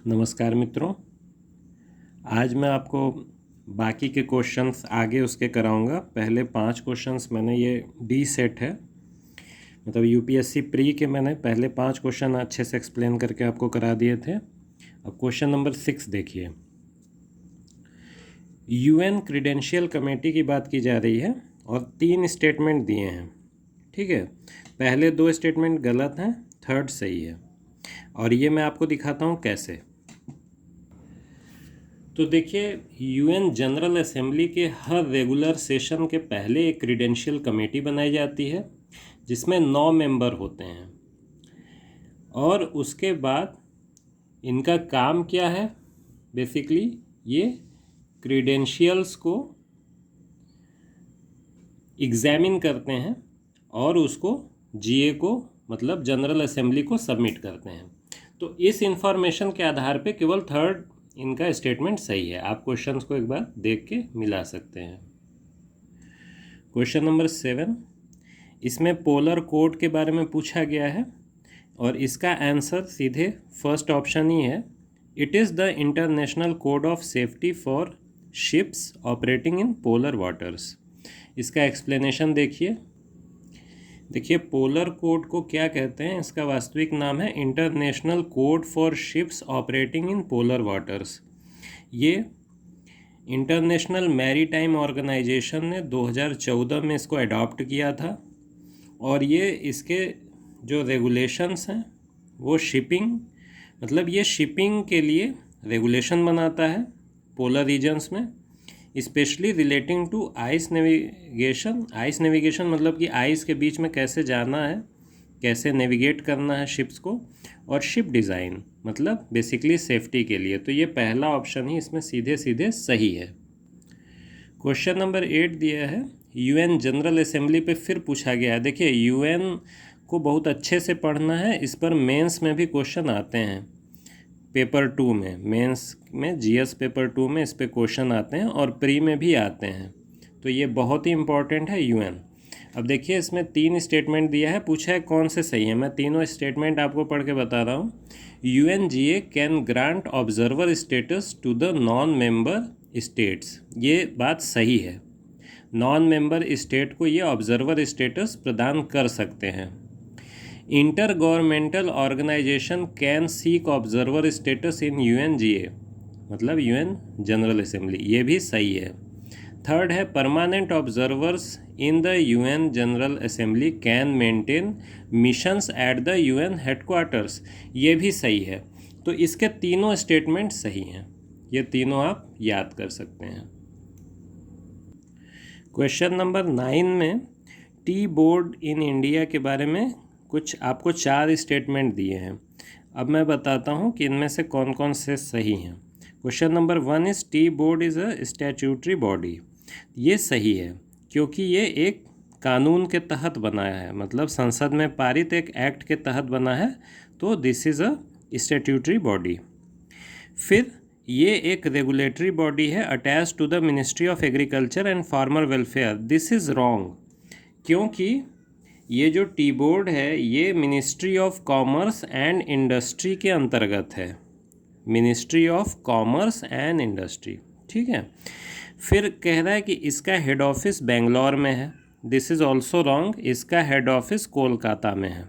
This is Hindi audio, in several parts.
नमस्कार मित्रों, आज मैं आपको बाकी के क्वेश्चंस आगे उसके कराऊंगा। पहले 5 क्वेश्चंस मैंने ये डी सेट है, मतलब यूपीएससी प्री के मैंने पहले 5 क्वेश्चन अच्छे से एक्सप्लेन करके आपको करा दिए थे। अब क्वेश्चन नंबर 6 देखिए। यूएन क्रीडेंशियल कमेटी की बात की जा रही है और 3 स्टेटमेंट दिए हैं। ठीक है, पहले 2 स्टेटमेंट गलत हैं, थर्ड सही है और ये मैं आपको दिखाता हूँ कैसे। तो देखिए, यूएन जनरल असेंबली के हर रेगुलर सेशन के पहले एक क्रीडेंशियल कमेटी बनाई जाती है जिसमें 9 मेंबर होते हैं और उसके बाद इनका काम क्या है, बेसिकली ये क्रीडेंशियल्स को एग्जामिन करते हैं और उसको जीए को, मतलब जनरल असेंबली को सबमिट करते हैं। तो इस इंफॉर्मेशन के आधार पे केवल थर्ड इनका स्टेटमेंट सही है। आप क्वेश्चंस को एक बार देख के मिला सकते हैं। क्वेश्चन नंबर 7, इसमें पोलर कोड के बारे में पूछा गया है और इसका आंसर सीधे फर्स्ट ऑप्शन ही है। It is the international code of safety for ships operating in polar waters. इसका एक्सप्लेनेशन देखिए। पोलर कोड को क्या कहते हैं, इसका वास्तविक नाम है international code for ships operating in polar waters. ये इंटरनेशनल मैरीटाइम ऑर्गेनाइजेशन ने 2014 में इसको अडॉप्ट किया था और ये इसके जो रेगुलेशंस हैं वो शिपिंग, मतलब ये शिपिंग के लिए रेगुलेशन बनाता है पोलर रीजन्स में, specially relating to ice navigation. Ice navigation मतलब कि आइस के बीच में कैसे जाना है, कैसे नेविगेट करना है शिप्स को, और शिप डिज़ाइन मतलब बेसिकली सेफ्टी के लिए। तो ये पहला ऑप्शन ही इसमें सीधे सीधे सही है। क्वेश्चन नंबर 8 दिया है, यूएन जनरल असेंबली पे फिर पूछा गया है। देखिए, यूएन को बहुत अच्छे से पढ़ना है, इस पर मेंस में भी क्वेश्चन आते हैं। पेपर 2 में, मेंस में जीएस पेपर 2 में इस पे क्वेश्चन आते हैं और प्री में भी आते हैं। तो ये बहुत ही इम्पॉर्टेंट है यूएन। अब देखिए, इसमें 3 स्टेटमेंट दिया है, पूछा है कौन से सही है। मैं तीनों स्टेटमेंट आपको पढ़ के बता रहा हूँ। UNGA can grant observer status to the non member states. ये बात सही है, नॉन मेंबर स्टेट को ये ऑब्जर्वर स्टेटस प्रदान कर सकते हैं। Intergovernmental organization can seek observer status in UNGA, मतलब यूएन जनरल असेंबली, ये भी सही है। थर्ड है, permanent observers in the UN general assembly can maintain missions at the UN headquarters, ये भी सही है। तो इसके तीनों स्टेटमेंट सही हैं, ये तीनों आप याद कर सकते हैं। क्वेश्चन नंबर 9 में टी बोर्ड इन इंडिया के बारे में कुछ आपको 4 स्टेटमेंट दिए हैं। अब मैं बताता हूँ कि इनमें से कौन कौन से सही हैं। Question number 1 is tea board is a statutory body. ये सही है क्योंकि ये एक कानून के तहत बनाया है, मतलब संसद में पारित एक एक्ट के तहत बना है, तो this is a statutory body. फिर ये एक रेगुलेटरी बॉडी है attach to the ministry of agriculture and farmer welfare. This is wrong, क्योंकि ये जो टी बोर्ड है ये ministry of commerce and industry के अंतर्गत है, ministry of commerce and industry. ठीक है। फिर कह रहा है कि इसका हेड ऑफिस बेंगलोर में है। दिस इज़ ऑल्सो रॉन्ग, इसका हेड ऑफिस कोलकाता में है।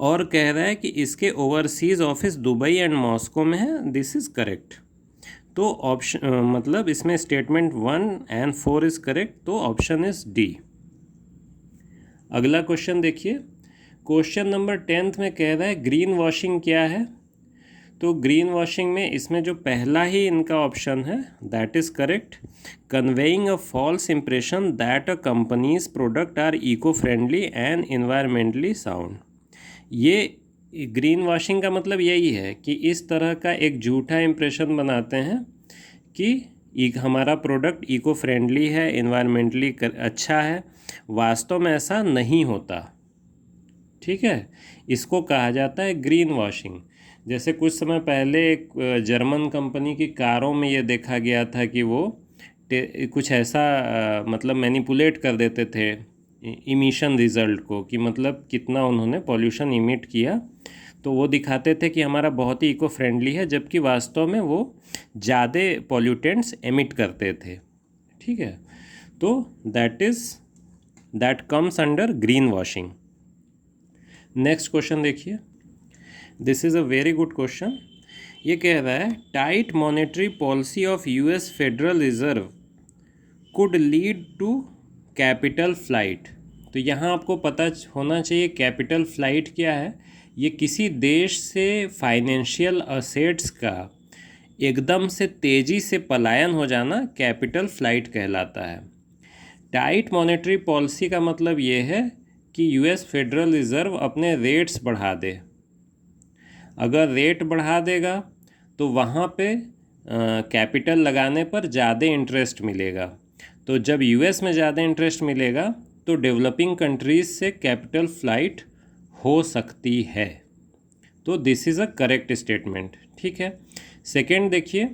और कह रहा है कि इसके overseas office Dubai and Moscow में है। This is correct. तो ऑप्शन, मतलब इसमें स्टेटमेंट 1 एंड 4 इज़ करेक्ट, तो ऑप्शन इज़ डी। अगला क्वेश्चन देखिए। क्वेश्चन नंबर 10 में कह रहा है ग्रीन वॉशिंग क्या है। तो ग्रीन वॉशिंग में इसमें जो पहला ही इनका ऑप्शन है that is correct, conveying a false impression that a company's product are eco friendly and environmentally sound. ये ग्रीन वॉशिंग का मतलब यही है कि इस तरह का एक झूठा इंप्रेशन बनाते हैं कि हमारा प्रोडक्ट इको फ्रेंडली है, इन्वायरमेंटली अच्छा है। वास्तव में ऐसा नहीं होता। ठीक है, इसको कहा जाता है ग्रीन वॉशिंग। जैसे कुछ समय पहले एक जर्मन कंपनी की कारों में ये देखा गया था कि वो कुछ ऐसा मतलब मैनिपुलेट कर देते थे इमिशन रिज़ल्ट को, कि मतलब कितना उन्होंने पॉल्यूशन इमिट किया। तो वो दिखाते थे कि हमारा बहुत ही इको फ्रेंडली है, जबकि वास्तव में वो ज़्यादा पॉल्यूटेंट्स एमिट करते थे। ठीक है, तो that comes under green washing. Next question देखिए, this is a very good question. ये कह रहा है tight monetary policy of US federal reserve could lead to capital flight. तो यहाँ आपको पता होना चाहिए कैपिटल फ्लाइट क्या है। ये किसी देश से फाइनेंशियल असेट्स का एकदम से तेज़ी से पलायन हो जाना कैपिटल फ्लाइट कहलाता है। टाइट मॉनेटरी पॉलिसी का मतलब ये है कि यूएस फेडरल रिज़र्व अपने रेट्स बढ़ा दे। अगर रेट बढ़ा देगा तो वहाँ पे कैपिटल लगाने पर ज़्यादा इंटरेस्ट मिलेगा। तो जब यूएस में ज़्यादा इंटरेस्ट मिलेगा तो डेवलपिंग कंट्रीज़ से कैपिटल फ्लाइट हो सकती है। तो this is a correct statement. ठीक है, सेकेंड देखिए,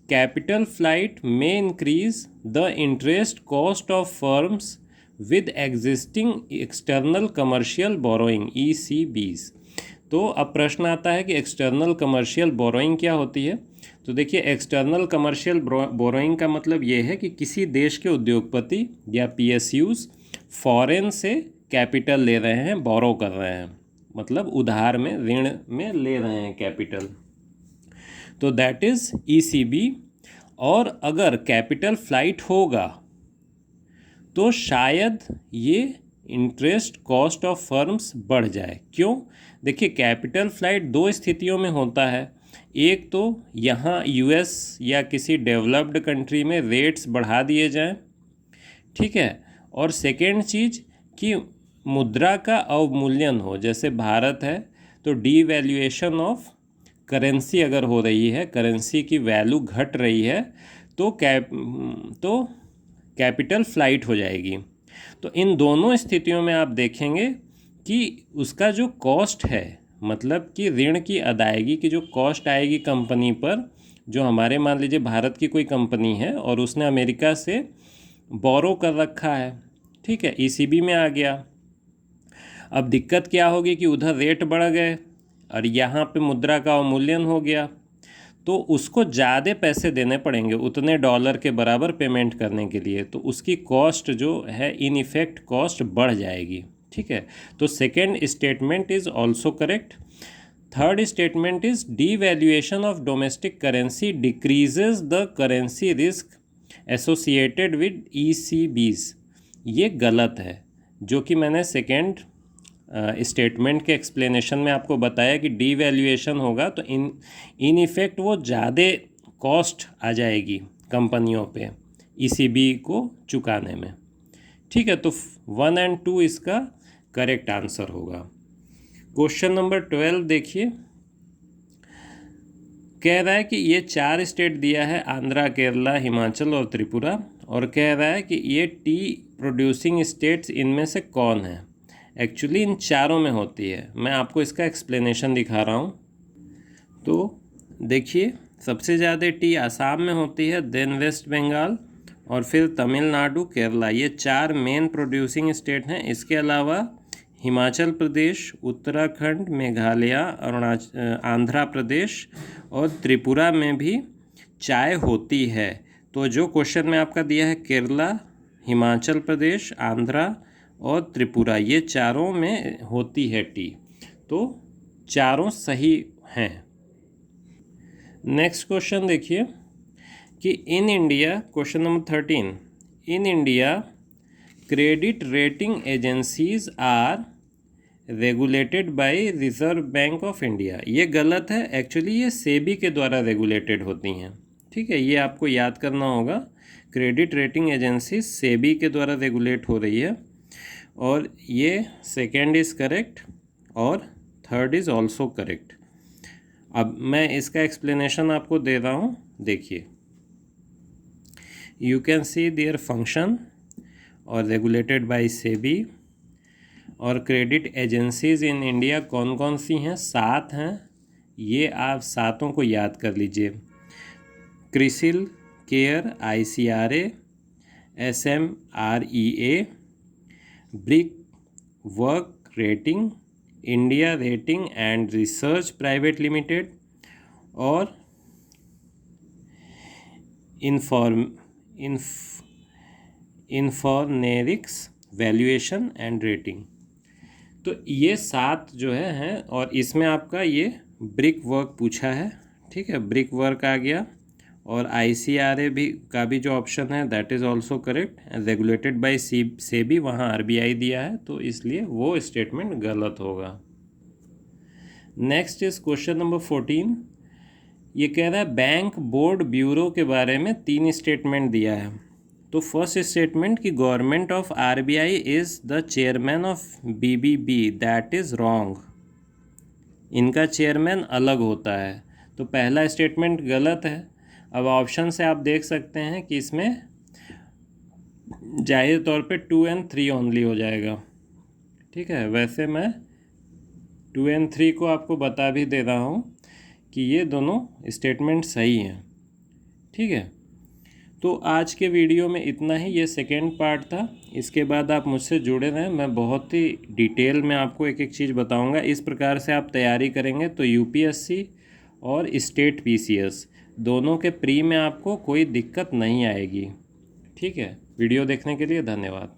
कैपिटल फ्लाइट में increase the interest cost of firms with existing external commercial borrowing ECBs। तो अब प्रश्न आता है कि एक्सटर्नल कमर्शियल बोरोइंग क्या होती है। तो देखिए, एक्सटर्नल कमर्शियल बोरोइंग का मतलब ये है कि किसी देश के उद्योगपति या PSUs फॉरेन से कैपिटल ले रहे हैं, बोरो कर रहे हैं, मतलब उधार में, ऋण में ले रहे हैं कैपिटल, तो दैट इज़ ECB। और अगर कैपिटल फ्लाइट होगा तो शायद ये इंटरेस्ट कॉस्ट ऑफ फर्म्स बढ़ जाए। क्यों? देखिए, कैपिटल फ्लाइट दो स्थितियों में होता है। एक तो यहाँ US या किसी डेवलप्ड कंट्री में रेट्स बढ़ा दिए जाएं, ठीक है, और सेकेंड चीज़ कि मुद्रा का अवमूल्यन हो। जैसे भारत है तो डीवैल्यूएशन ऑफ करेंसी अगर हो रही है, करेंसी की वैल्यू घट रही है, तो कैपिटल फ्लाइट हो जाएगी। तो इन दोनों स्थितियों में आप देखेंगे कि उसका जो कॉस्ट है, मतलब कि ऋण की अदायगी की जो कॉस्ट आएगी कंपनी पर, जो हमारे मान लीजिए भारत की कोई कंपनी है और उसने अमेरिका से बोरो कर रखा है, ठीक है, ECB में आ गया। अब दिक्कत क्या होगी कि उधर रेट बढ़ गए और यहाँ पे मुद्रा का अवमूल्यन हो गया, तो उसको ज़्यादा पैसे देने पड़ेंगे उतने डॉलर के बराबर पेमेंट करने के लिए। तो उसकी कॉस्ट जो है, इन इफेक्ट कॉस्ट बढ़ जाएगी। ठीक है, तो second statement is also correct. Third statement is devaluation of domestic currency decreases the currency risk associated with ECBs। ये गलत है, जो कि मैंने सेकेंड स्टेटमेंट के एक्सप्लेनेशन में आपको बताया कि डीवैल्यूएशन होगा तो इन इफेक्ट वो ज़्यादा कॉस्ट आ जाएगी कंपनियों पे ECB को चुकाने में। ठीक है, तो 1 और 2 इसका करेक्ट आंसर होगा। क्वेश्चन नंबर 12 देखिए, कह रहा है कि ये 4 स्टेट दिया है, आंध्रा, केरला, हिमाचल और त्रिपुरा, और कह रहा है कि ये टी प्रोड्यूसिंग स्टेट्स इनमें से कौन है। एक्चुअली इन चारों में होती है। मैं आपको इसका एक्सप्लेनेशन दिखा रहा हूँ। तो देखिए, सबसे ज़्यादा टी आसाम में होती है, देन वेस्ट बंगाल, और फिर तमिलनाडु, केरला। ये 4 मेन प्रोड्यूसिंग स्टेट हैं। इसके अलावा हिमाचल प्रदेश, उत्तराखंड, मेघालय, आंध्र प्रदेश और त्रिपुरा में भी चाय होती है। तो जो क्वेश्चन में आपका दिया है, केरला, हिमाचल प्रदेश, आंध्रा और त्रिपुरा, ये चारों में होती है टी, तो चारों सही हैं। नेक्स्ट क्वेश्चन देखिए कि in India, question number 13, in India credit rating agencies are regulated by Reserve Bank of India. ये गलत है, एक्चुअली ये सेबी के द्वारा रेगुलेटेड होती हैं। ठीक है, ये आपको याद करना होगा। क्रेडिट रेटिंग एजेंसी सेबी के द्वारा रेगुलेट हो रही है, और ये सेकेंड इज़ करेक्ट और थर्ड इज़ ऑल्सो करेक्ट। अब मैं इसका एक्सप्लेनेशन आपको दे रहा हूँ, देखिए। You can see their function और रेगुलेटेड बाय सेबी। और क्रेडिट एजेंसीज इन इंडिया कौन कौन सी हैं? 7 हैं। ये आप 7 को याद कर लीजिए। CRISIL care, ICRA, SMREA, brick work rating, India rating and research private limited और इन्फॉर्नेरिक्स वैल्यूएशन एंड रेटिंग। तो ये 7 जो है हैं, और इसमें आपका ये ब्रिक वर्क पूछा है, ठीक है, ब्रिक वर्क आ गया। और ICRA भी का भी जो ऑप्शन है that is also correct, regulated by SEBI, वहाँ RBI दिया है, तो इसलिए वो स्टेटमेंट गलत होगा। Next is question number 14। ये कह रहा है बैंक बोर्ड ब्यूरो के बारे में 3 स्टेटमेंट दिया है। तो फर्स्ट स्टेटमेंट कि government of RBI is the chairman of BBB, that is wrong. इनका चेयरमैन अलग होता है, तो पहला स्टेटमेंट गलत है। अब ऑप्शन से आप देख सकते हैं कि इसमें जाहिर तौर पे 2 और 3 ओनली हो जाएगा, ठीक है। वैसे मैं 2 और 3 को आपको बता भी दे रहा हूँ कि ये दोनों स्टेटमेंट सही हैं, ठीक है। तो आज के वीडियो में इतना ही, ये सेकेंड पार्ट था। इसके बाद आप मुझसे जुड़े रहें, मैं बहुत ही डिटेल में आपको एक एक चीज़ बताऊंगा। इस प्रकार से आप तैयारी करेंगे तो UPSC और स्टेट PCS दोनों के प्री में आपको कोई दिक्कत नहीं आएगी, ठीक है। वीडियो देखने के लिए धन्यवाद।